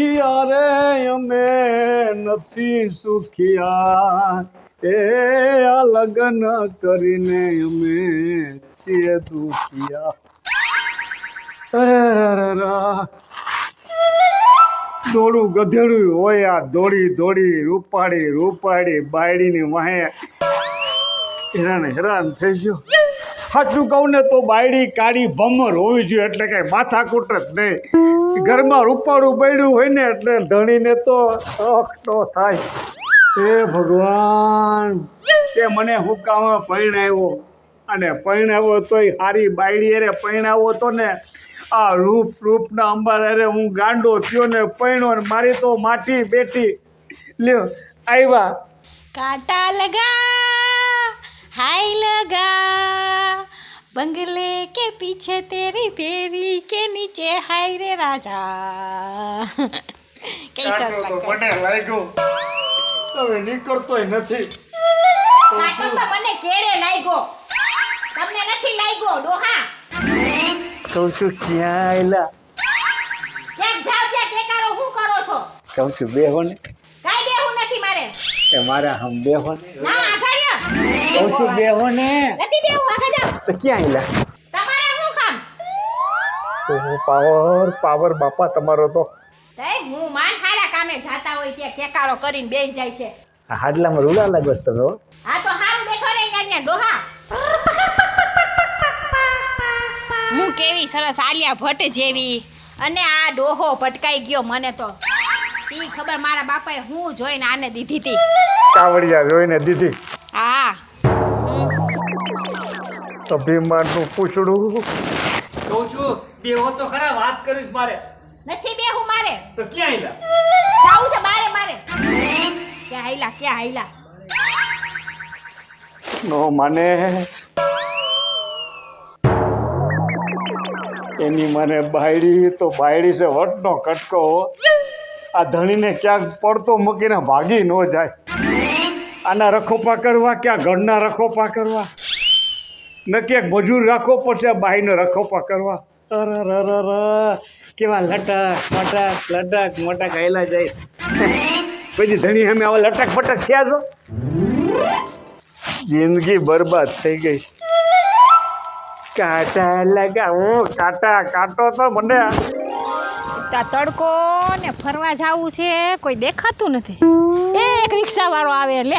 સુખિયા રે અમે નથી સુખિયા એ આ લગ્ન કરીને અમે છીએ દુખિયા અરે દોડું ગધેડું હોય આ દોડી દોડી રૂપાડી બાયડીની વાહે હેરાન થઈ ગયો. સાચું કહું ને તો બાયડી કાળી ભમર હોવી જોઈએ એટલે કઈ માથાકૂટ જ નહીં. ઘરમાં રૂપાળું બાયડું હોય ને એટલે ધણીને તો શોખ તો થાય. એ ભગવાન તે મને હું કામ પરણાવ્યો અને પરણાવ્યો તોય સારી બાયડી અરે પરણાવ્યો તો ને આ રૂપના અંબાર અરે હું ગાંડો થયો ને પરણ્યો ને મારી તો માઠી બેઠી લ્યો આવ્યા. कांटा लगा हाय लगा बंगले के पीछे तेरी पेरी के नीचे हाय रे राजा कैसा મને લાગ્યો હવે નીકળતોય નથી. કાટો તો મને કેડે લાગ્યો તમને નથી લાગ્યો ડોહા કહું છું ક્યાં આયલા કેમ જાવ ત્યાં કેકારો હું કરો છો કહું છું બેહો ને કાઈ દેવું નથી મારે એ મારા હમ બેહો ને ના આઘાડ્યો કહું છું બેહો ને નથી બેવું આઘાડ્યો તો ક્યાં આયલા તમારે શું કામ પાવર બાપા તમારો તો તઈ હું માન હારા કામે જાતા હોય ત્યાં કેકારો કરીને બેહી જાય છે. આ હાડલામાં રૂલા લાગો છો તમે હા તો હારું બેઠો રે યાર ડોહા હું કેવી સરસ આલિયા ભટ્ટ જેવી અને આ ડોહો ભટકાઈ ગયો મને તો સી ખબર મારા બાપાએ હું જોઈને આને દીધી હતી કાવડિયા જોઈને દીધી હા અભિમાનનું પૂછડું કહું છું બેહો તો ખરા વાત કરીશ મારે નથી બેહું મારે તો ક્યાં આયલા જાવું છે મારે ક્યાં હાઈલા નો માને એની મને બાયડી તો બાયડી છે વટનો કટકો. આ ધણીને ક્યાંક પડતો મૂકીને ભાગી ન જાય. આના રખોપા કરવા ક્યાં ઘરના રખોપા કરવા ન ક્યાંક મજૂર રાખવો પડશે બાઈને રખોપા કરવા. અર કેવા લટક મોટા ખાયેલા જાય. પછી ધણી અમે આવા લટક પટક થયા છો જિંદગી બરબાદ થઈ ગઈ. કાંટા લગાવું કાંટો તો મને તડકો ને ફરવા જાવું છે કોઈ દેખાતું નથી. એક રિક્ષા વાળો આવે લે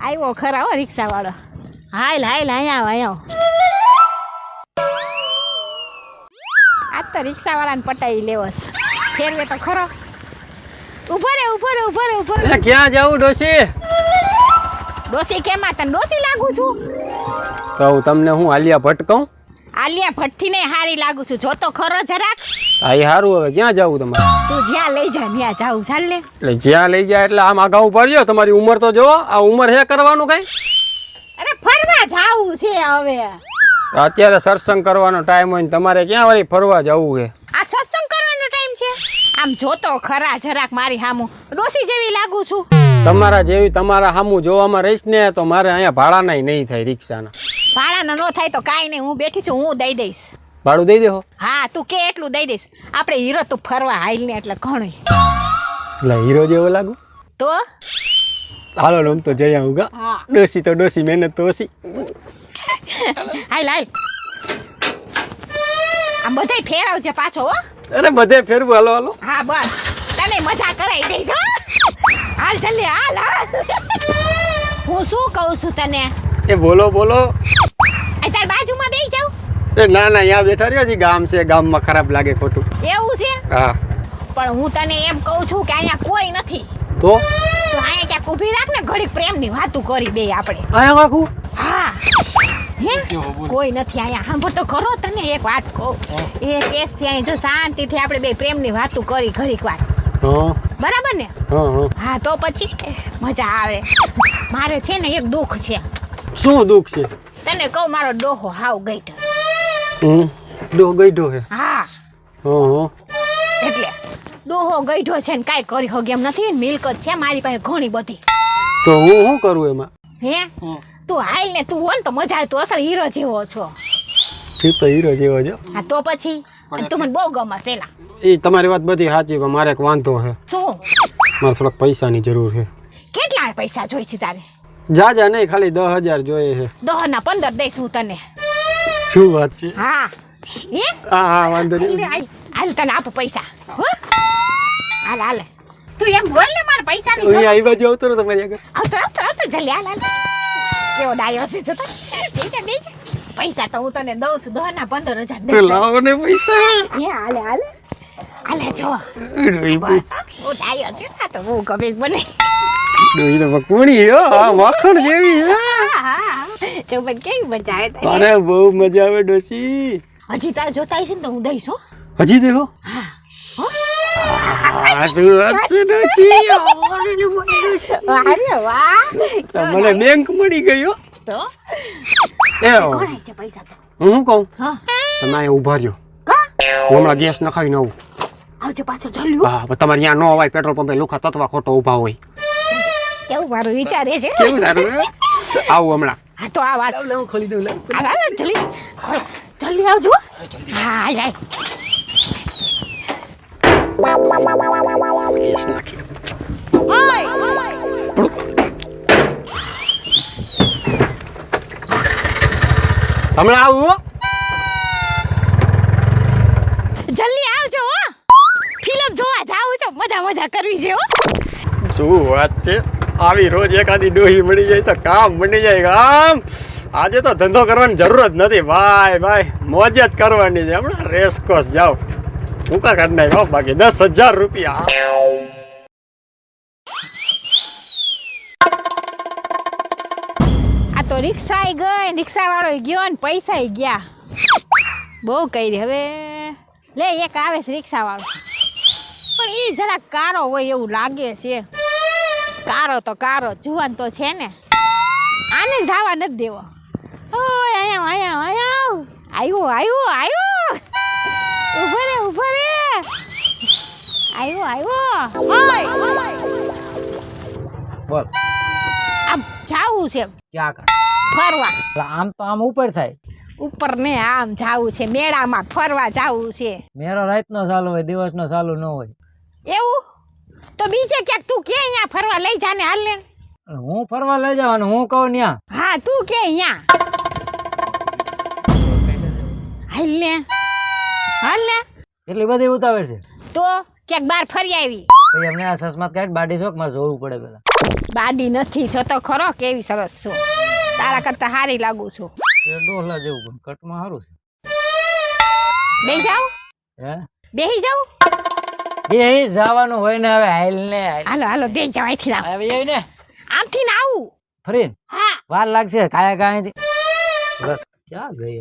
આવ્યો ખરા હો રિક્ષા વાળો હાલ અહીંયા આ તો રિક્ષા વાળાને પટાઈ લેવસ ફેરવે તો ખરો. ઉભો રે ક્યાં જાવું ડોશી ડોસી કેમાં તને ડોસી લાગુ છું તો તમને હું આલિયા ભટ્ટ કહું આલિયા ભઠ્ઠી ને હારી લાગુ છું જો તો ખરો જરાક આ એ સારું હવે ક્યાં જાવું તમારે તું જ્યાં લઈ જા ત્યાં જાવું ચાલ લે એટલે જ્યાં લઈ જાય એટલે આમ આઘા પડ્યો તમારી ઉંમર તો જોવો આ ઉંમર હે કરવાનું કઈ અરે ફરવા જાવું છે હવે અત્યારે સત્સંગ કરવાનો ટાઈમ હોય ને તમારે ક્યાં વળી ફરવા જવું છે આ સત્સંગ કરવાનો ટાઈમ છે આમ જોતો ખરા જરાક મારી હામું ડોસી જેવી લાગુ છું તમારા જેવી તમારા સામું જોવામાં રહીશ ને તો મારે અહીંયા ભાડાના નહીં થાય રિક્ષાના ભાડાનો ન થાય તો કાંઈ નહીં હું બેઠી છું હું દઈ દઈશ ભાડું દઈ દેહો હા તું કે એટલું દઈ દઈશ આપણે હીરો તું ફરવા હાલ ને એટલે ઘણું એટલે હીરો જેવો લાગુ તો હાલો આમ તો જઈ આવું ગા હા ડોસી તો ડોસી મહેનત તો ઓછી હાલ આમ બધાય ફેરવજે પાછો હો અરે બધે ફેરવું હાલો હા બસ તને મજા કરાવી દઈશ હો હાલ જલ્દી હાલ હું શું કહું છું તને એ બોલો તાર બાજુમાં બેસી જાવ એ ના અહીંયા બેઠા રહ્યો જી ગામ છે ગામમાં ખરાબ લાગે ખોટું એવું છે હા પણ હું તને એમ કહું છું કે અહીંયા કોઈ નથી તો અહીંયા ક્યાંક ઊભી રાખ ને ઘડીક પ્રેમની વાતું કરી બે આપણે અહીંયા કાકુ હા હે કોઈ નથી અહીંયા સાંભળ તો કરો તને એક વાત કહું એ કેસથી અહીં જો શાંતિથી આપણે બે પ્રેમની વાતું કરી ઘડીક વાર બરાબર ને હા તો પછી મજા આવે મારે છે ને એક દુઃખ છે શું દુઃખ છે તને કહું મારો ડોહો હાવ ગઈઠો ડોહો ગઈઢો છે હા એટલે ડોહો ગઈઢો છે ને કાંઈ કરી હગે એમ નથી મિલકત છે મારી પાસે ઘણી બધી તો હું શું કરું એમાં હે તું હાલ ને તું હો ને તો મજા આવે તું અસલ હીરો જેવો છો ઠીક તો હીરો જેવો છો હા તો પછી પડે તું મને બહુ ગમે સેલા. એ તમારી વાત બધી સાચી પણ મારે એક વાંધો છે. શું? મારે થોડાક પૈસાની જરૂર છે. કેટલા પૈસા જોઈ છે તારે? જાજા નહીં, ખાલી 10,000 જોઈએ છે. 10 ના 15 દઈશ હું તને. શું વાત છે? હા હે હા વાંધો નહીં. લે, હાલ તને આપું પૈસા. હો હાલ તું એમ બોલ ને મારા પૈસાની હું જરૂર. આવી બાજુ આવતો ને તમારી આગળ. આવતો જલ્દી હાલ કેવો ડાયો છે જો દે જા પૈસા તો હું તને દઉં છું 10 ના 15,000 તો દઈશ. લાવો ને પૈસા. હે હાલે જો ડોહી બસ હું ડાયો છે આ તો બહુ ગમે બને. તો મકોણી હો, આ માખણ જેવી હે. હા જો પણ કેવી મજા આવે તને. અરે બહુ મજા આવે ડોશી. હજી તારે જોતા હશે ને તો હું દઈશ હો. હજી દેખો. આ શું વાત છે ડોશી? અરે વાહ મને બેંક મળી ગઈ હો. તો એ કોણ છે પૈસા તો? હું શું કહું, હા તમે અહીંયા ઊભા રહ્યો, કા હું હમણાં ગેસ નખાવીને આવું. આવજો પાછો જલ્યું. હા પણ તમારે અહીંયા ન અવાય, પેટ્રોલ પંપે લુખા તત્વા ખોટો ઊભા હોય. કેવું મારું વિચારે છે. કેવું સારું હે? આવું હમણાં. હા તો આ વાત હું ખોલી દઉં. હાલ જલ્દી જલ્દી આવજો. હા આય ગેસ નાખી દઉં. હમણાં આવું હો. જલ્દી આવજો હો. ફિલ્મ જોવા જાવું છે, મજા કરવી છે હો. શું વાત છે, આવી રોજ એકાદી ડોહી મળી જાય તો કામ બની જાય કામ. આજે તો ધંધો કરવાની જરૂર જ નથી ભાઈ, મોજ જ કરવાની છે. હમણાં રેસકોસ જાઓ, ભૂકા કાઢ નાખ્યો, બાકી 10,000 રૂપિયા. આ તો રિક્ષા ગઈ, રિક્ષા વાળો ગયો ને પૈસા ગયા. બહુ કરી હવે લે એક આવે છે રિક્ષા વાળો, પણ એ જરા કારો હોય એવું લાગે છે. કારો તો કારો જુવાન તો છે ને, આને જવા નથી દેવો. ઓય આયો ઉભો રે આવ્યો. બોલ આમ જાવું છે ક્યાં કર ફરવા. આમ તો આમ ઉપર થાય. ઉપર ને આમ જાવું છે, મેળામાં ફરવા જાવું છે. મેરો રાત નો ચાલુ હોય, દિવસ નો ચાલુ ન હોય. એવું તો બીજે ક્યાંક તું કે અહીંયા ફરવા લઈ જાને હાલ ને. હું ફરવા લઈ જવાનું, હું કહું ન્યા. હા તું કે અહીંયા હાલ ને એટલી બધી ઉતાવળ છે તો ક્યાંક બાર ફરી આવી. પછી અમને આ સસમાત કાઢ બાડી શોખ મારે જોવું પડે પેલા. બાડી નથી જોતો ખરો કેવી સરસ છો, તારા કરતા હારી લાગુ છું. એ ડોહલા જેવું પણ કટમાં સારું છે. બેહી જાવ હે બેહી જાવ. બે જવાનું હોય ને હવે હાલ ને હાલો બેહી જાવ અહીંથી આવ. આવી જાય ને આમથી ને આવું. ફરી હા વાર લાગશે કાયા કાયાથી. બસ ક્યાં ગઈ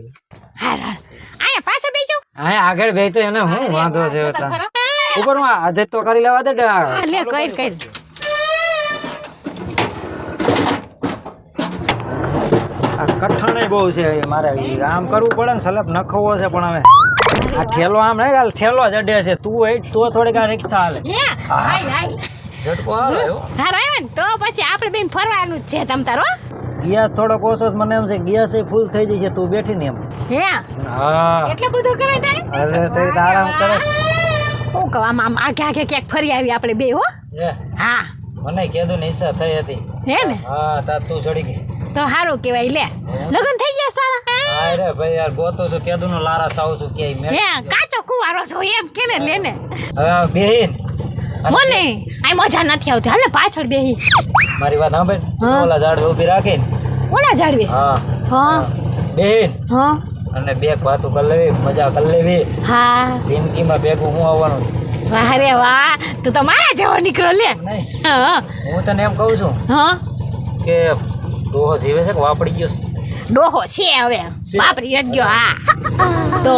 હાલ અહીંયા પાછળ બેહી જાવ. અહીંયા આગળ બે તો એને હું વાંધો છે જોતો ખરો. ઉપર માં આદત તો કરી લેવા દે. હા, લે કઈ આ કઠણ બહુ છે મારે, આમ કરવું પડે ને સલપ નખવો છે પણ હવે આ ઠેલો આમ નહીં હાલ, ઠેલો જડે છે. તું હેઠ તો થોડીક આ રિક્ષા હાલે હે હાલ ઝટકો હાલે. હારો આવ્યો ને તો પછી આપણે બેન ફરવાનું જ છે તમ તારો. ગેસ થોડોક ઓછો જ મને એમ છે, ગેસ ફૂલ થઈ જશે તું બેઠી ને એમ. હે હા એટલું બધું કરે તારે. અરે તે આરામ કરે. હું કહું આમ આગે ક્યાંક ફરી આવી આપણે બે હો. હા મને કીધું ને ઈચ્છા થઈ હતી. હે ને હા તા તું ચડી ગઈ. તો સારું કહેવાય. લે લગન થઈ ગયા સારા. હા રે ભાઈ યાર ગોતો છું, કીધું નો લારા સાવ છું કે મેં. હે કાચો કુવારો છો એમ કે ને લે ને. હવે બેહીન મને આ મજા નથી આવતી. હાલે પાછળ બેહી. મારી વાત સાંભળ. હા. ઓલા ઝાડ ઊભી રાખીને ઓલા જાડવે. હા હા બેહીન હા અને બે વાતો કરી લેવી, મજા કરી લેવી. હા જિંદગીમાં ભેગું હું આવવાનું વાહ રે વાહ, તું તો મારા જેવો નીકળો લે. નહીં. હા હું તને એમ કહું છું હા કે ડોહો જીવે છે કે વાપડી ગયો છે? ડોહો છે હવે વાપરી જ ગયો. હા તો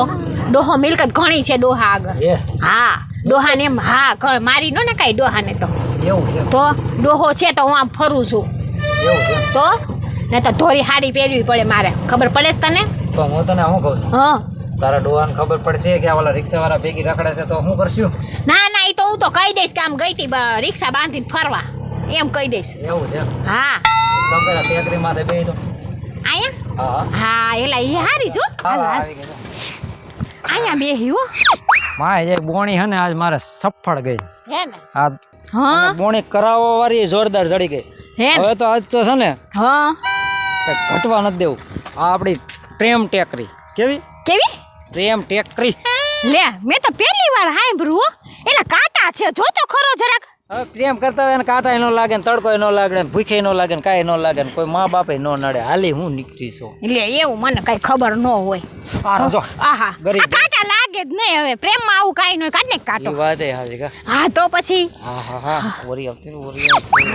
ડોહો મિલકત ઘણી છે ડોહા આગળ. એ હા ડોહાને એમ હા મારી ન ને કાંઈ ડોહાને તો એવું છે તો ડોહો છે તો હું આમ ફરું છું એવું છે તો ને તો ધોરી હાડી પહેરવી પડે મારે. ખબર પડે જ તને. તો હું તને શું કહું છું, હા તારા ડોહાને ખબર પડશે કે આ ઓલા રિક્ષાવાળા ભેગી રખડે છે તો શું કરશું? ના ના એ તો હું તો કહી દઈશ કે આમ ગઈ હતી રિક્ષા બાંધીને ફરવા એમ કહી દઈશ. એવું છે હા કામ કરે ટેકરી માથે બેહી તો. અહીંયા હા હા એલા એ હારી છું. હાલ હાલ આવી ગઈ. અહીંયા બેહી હો માય એક બોણી હે ને આજ મારે સફળ ગઈ હે ને આ હા અને બોણી કરાવવા વાળી જોરદાર ચડી ગઈ હે ને હવે તો આજ તો છે ને હા કંઈ ઘટવા નથી દેવું આ આપણી પ્રેમ ટેકરી કેવી કેવી પ્રેમ ટેકરી લે મેં તો પહેલી વાર સાંભળ્યું હો. એના કાંટા છે જો તો ખરો જરાક હવે પ્રેમ કરતા હોય ને કાંટા નો લાગે ને તડકો નો લાગે ને ભૂખે નો લાગે ને કાંઈ નો લાગે ને કોઈ મા બાપે નો નડે હાલી હું નીકળી છું લે એવું મને કઈ ખબર ન હોય આ જો આહા ગરીબ. આ કાંટા લાગે જ નહીં હવે પ્રેમમાં આવું કાંઈ નહીં કાઢ ને એ કાંટો વાત એ હાજી કા હા તો પછી હા ઓરી આવતી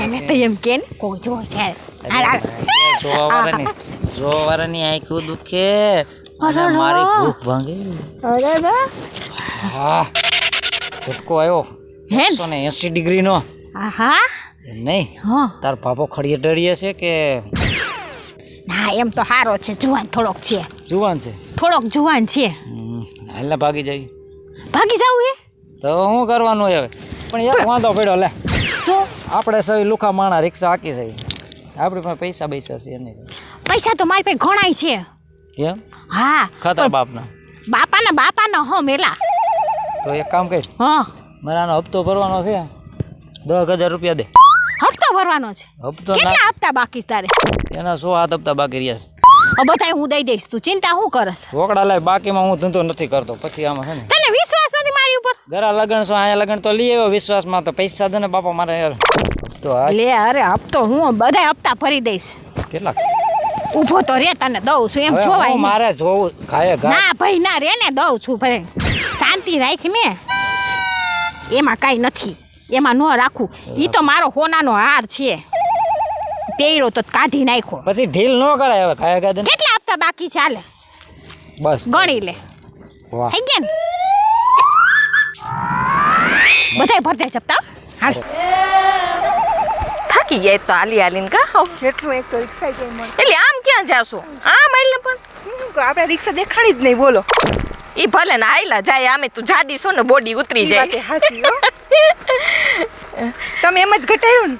એને તો એમ કે ને કોઈ જો છે હાલ, હાલ. જોવારની આંખું દુખે અને અરે મારી રા. ભૂખ ભાંગે અરે રે. હા ઝટકો આવ્યો હે ને? 180 ડિગ્રીનો આહા એમ નહીં હા તાર પાપો ખડીએ ડળીએ છે કે ના એમ તો સારો છે જુવાન થોડોક છે જુવાન છે થોડોક જુવાન છે હાલને ભાગી જાય ભાગી જાવું હે તો શું કરવાનું હોય હવે પણ યાર વાંધો પડ્યો લે શું આપણે સૌ લુખા માણા રિક્ષા હાકી છે આપણી પાસે પૈસા પૈસા છે નહીં પૈસા તો મારી પાસે ઘણાય છે કેમ હા ખાતા બાપના બાપાના હો મેલા તો એક કામ કર હા મારે આનો હપ્તો ભરવાનો છે 10,000 રૂપિયા દે હપ્તો ભરવાનો છે હપ્તો કેટલા હપ્તા બાકી છે તારે એના 100 હપ્તા બાકી રહ્યા છે બધા હું દઈ દઈશ તું ચિંતા શું કરસ રોકડા લાય બાકીમાં હું ધંધો નથી કરતો પછી આમાં છે ને તને વિશ્વાસ નથી મારી ઉપર જરા લગન છો અહીંયા લગન તો લઈ આવ્યો વિશ્વાસમાં તો પૈસા દે ને બાપા મારે યાર તો આ લે અરે હપ્તો હું બધા હપ્તા ભરી દઈશ કેટલા ઊભો તો રે તને દઉં છું એમ હવે જોવાય હું નહીં. મારે જોવું ખાય ઘા ના ભાઈ ના રે ને દઉં છું ભાઈ શાંતિ રાખ ને એમાં કાંઈ નથી એમાં ન રાખું ઈ તો મારો હોનાનો હાર છે પહેર્યો તો કાઢી નાખ્યો પછી ઢીલ ન કરાય હવે ખાય ઘા દે ને. કેટલા હપ્તા બાકી છે હાલે બસ ગણી લે વાહ થઈ ગયા ને બધાય ભરતા જપતા હાલ થાકી ગયા તો હાલી હાલીને કા કેટલું એક તો રિક્ષા ક્યાંય મળે એટલે આમ ક્યાં જાશો આમ આવીને પણ આપણે રિક્ષા દેખાણી જ નહીં બોલો ઈ ભલે ને આયલા જાય આમે તું જાડી છો ને બોડી ઉતરી ઈ વાતે જાય સાચી હો. તમે એમ જ ઘટાડ્યું ને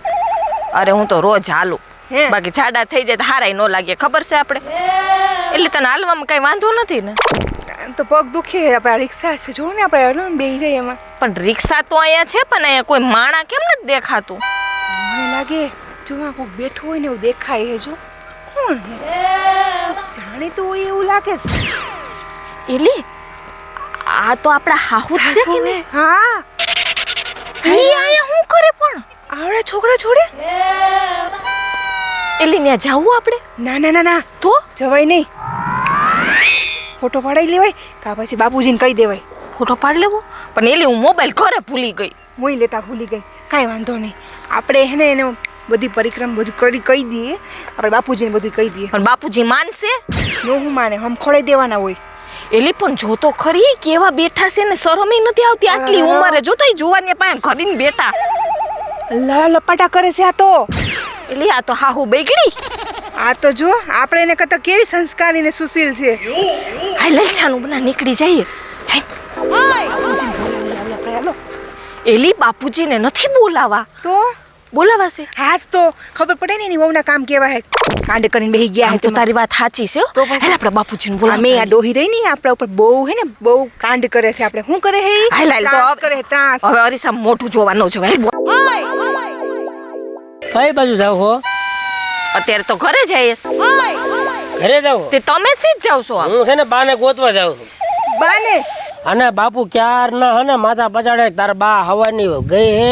અરે હું તો રોજ હાલું હે? બાકી જાડા થઈ જાય તો હારાય ન લાગે ખબર છે આપણે એટલે તને હાલવામાં કઈ વાંધો નથી ને આમ તો પગ દુખે આપણા રિક્ષા છે જો ને આપણે બેસી જાય એમાં પણ રિક્ષા તો અહીંયા છે પણ અહીંયા કોઈ માણા કેમ નથી દેખાતું મને લાગે જો આ કોઈ બેઠું હોય ને એવું દેખાય છે જો કોણ હે જાણીતું હોય એવું લાગે છે. એલી આ તો આપણા હાહુ જ છે કે ને હા ઈ આયા શું કરે પણ આવડે છોકરા છોડે એલી ત્યાં જાવું આપણે ના ના ના ના તો જવાય નહીં ફોટો પડાવી લેવાય કા પછી બાપુજીને કહી દેવાય ફોટો પાડી લેવો પણ એલી હું મોબાઈલ ઘરે ભૂલી ગઈ હું લેતા ભૂલી ગઈ કાંઈ વાંધો નહીં આપણે એને એને બધી પરિક્રમ બધું કરી કહી દઈએ આપણે બાપુજીને બધું કહી દઈએ પણ બાપુજી માનશે નો હું માને હમ ખોડાઈ દેવાના હોય એલી પણ જો તો ખરી કેવા બેઠા છે ને શરમ નથી આવતી આટલી ઉંમરે જો તો ઈ જોવાની પાસે ઘડીને બેઠા લપાટા કરે છે આ તો એલી આ તો હાહુ બગડી આ તો જો આપણે એને કરતા કેવી સંસ્કારી ને સુશીલ છે હાય લલછાનું બના નીકળી જઈએ હાય. બાપુજીને બોલાવી આપણે હાલો એલી બાપુજીને નથી બોલાવા તો બોલાવા છે હાજ તો ખબર પડે ને એની વહુના કામ કેવા હે કાંડ કરીને બેહી ગયા હે આમ તો તારી વાત સાચી છે હો. તો પછી? હાલ આપણે બાપુજીને અમે બોલાવા આ ડોહી રહી ને આપણા ઉપર બહુ હે ને બહુ કાંડ કરે છે આપણે શું કરે હે ઈ? હાલ હાલ તો ત્રાસ હવે- કરે હે, ત્રાસ હવે અરીસા મોઢું જોવાનું છે હાલ બોલ. કઈ બાજુ જાવ છો અત્યારે તો ઘરે જઈશ ઘરે જાવ તે તમે સી જ જાવ છો આમ હું છે ને બાને ગોતવા જાઉં છું બાને અને બાપુ ક્યાર ના હે ને માથા પછાડે તાર બા હવાની ગઈ હે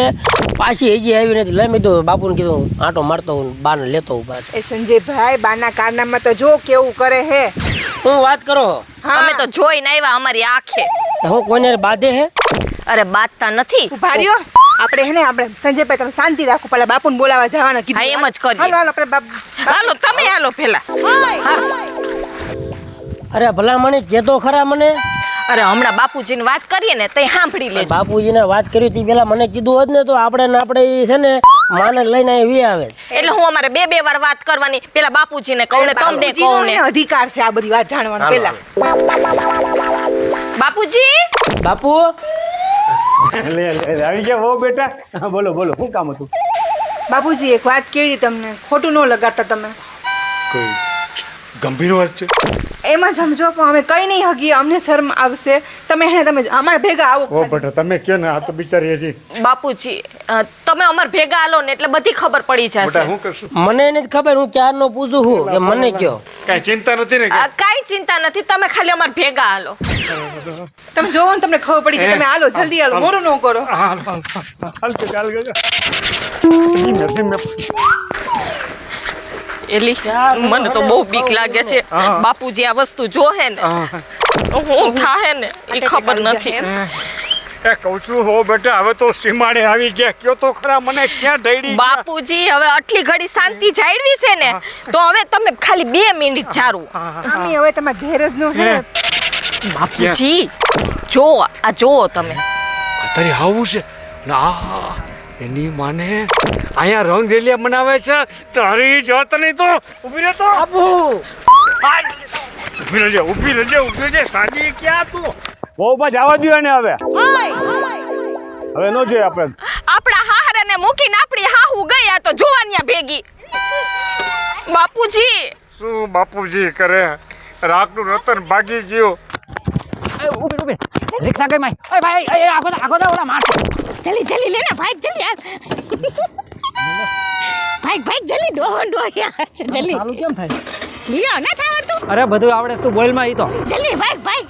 પાછી હજી આવી નથી લઈ મેં બાપુને કીધું આંટો મારતો હું બાને લેતો હું બાદ એ સંજયભાઈ બાના કારનામાં તો જો કેવું કરે હે હું વાત કરો અમે તો જોઈને આવ્યા અમારી આંખે હું કોઈને બાંધે હે અરે બાતતા નથી ઉભા રહ્યો આપણે હે ને આપણે સંજયભાઈ તમે શાંતિ રાખો પેલા બાપુને બોલાવા જવાના કીધું હા, એમ જ કરીએ. હાલો હાલો આપણે હાલો તમે હાલો પેલા અરે ભલા મને કેતો ખરા મને અરે હમણાં બાપુજીને વાત કરીએ ને તે સાંભળી લેજો બાપુજીને વાત કરી હતી પેલા મને કીધું હોત ને તો આપણે ને આપણે ઈ છે ને માને લઈને આવી આવે એટલે હું અમારે બે વાર વાત કરવાની પેલા બાપુજીને કહું ને તમને બાપુજીનો કહું ને એને અધિકાર છે આ બધી વાત જાણવાનો હાલો, પેલા બાપુજી બાપુ લે આવી ગયા હો બેટા હા, બોલો બોલો શું કામ હતું બાપુજી એક વાત કેવી તમને ખોટું ન લગાડતા તમે ગંભીર વાત છે. એમાં સમજો પણ અમે કઈ નહીં હગી, અમને શરમ આવશે. તમે અમારા ભેગા આવો. ઓ બેટા તમે કે ને, આ તો બિચારી હજી બાપુજી તમે અમાર ભેગા હાલો ને એટલે બધી ખબર પડી બેટા જશે. શું કરશું? મને નથી ખબર, હું ક્યારનો પૂછું છું કે મને કયો. કાંઈ ચિંતા નથી ને? કાંઈ ચિંતા નથી, તમે ખાલી અમાર ભેગા હાલો. તમે જોવો ને તમને ખબર પડી જાય. તમે હાલો, જલ્દી હાલો, મોડું ન કરો. હાલ કે ચાલ ગયો. ધીમે ધીમે. એલી મને તો બહુ બીક લાગે છે. બાપુજી આ વસ્તુ જોહે ને હું થાહે ને એ ખબર નથી. એ કહું છું હો બેટા, હવે તો સીમાડે આવી ગયા. કયો તો ખરા, મને ક્યાં ઢળી ગયા? બાપુજી હવે આટલી ઘડી શાંતિ જાળવી છે ને તો હવે તમે ખાલી 2 મિનિટ જારું. અમે હવે તમારા ધીરજ નો હે. બાપુજી જો આ જોવો તમે. તારી આવું છે ના, એની માને અહીંયા રંગ રેલિયા મનાવે છે. તારી જાત નહીં તો ઊભી રહે તો બાપુ ઊભી રહેજે, ઊભી રહેજે, ઊભી રહેજે. સાજી ક્યાં તું? બહુ બસ જવા દો ને હવે. હવે નો જોઈએ આપણે. આપણા હાહરાને મૂકીને આપણી હાહુ ગયા તો જોવાનિયા ભેગી. બાપુજી શું બાપુજી કરે? રાખનું રતન ભાગી ગયો. ઉભી ઉભી રિક્ષા કઈ માય. ઓય ભાઈ એ આખો દા ઓલા માર. જલ્દી લેના ભાઈ, જલ્દી હાલ. ભાઈ જલ્દી ડોહો યાર, જલ્દી ચાલુ કેમ થાય? લિયો ના થાવડતું. અરે બધું આવડે છે, તું બોલ માં ઈ તો. જલ્દી ભાઈ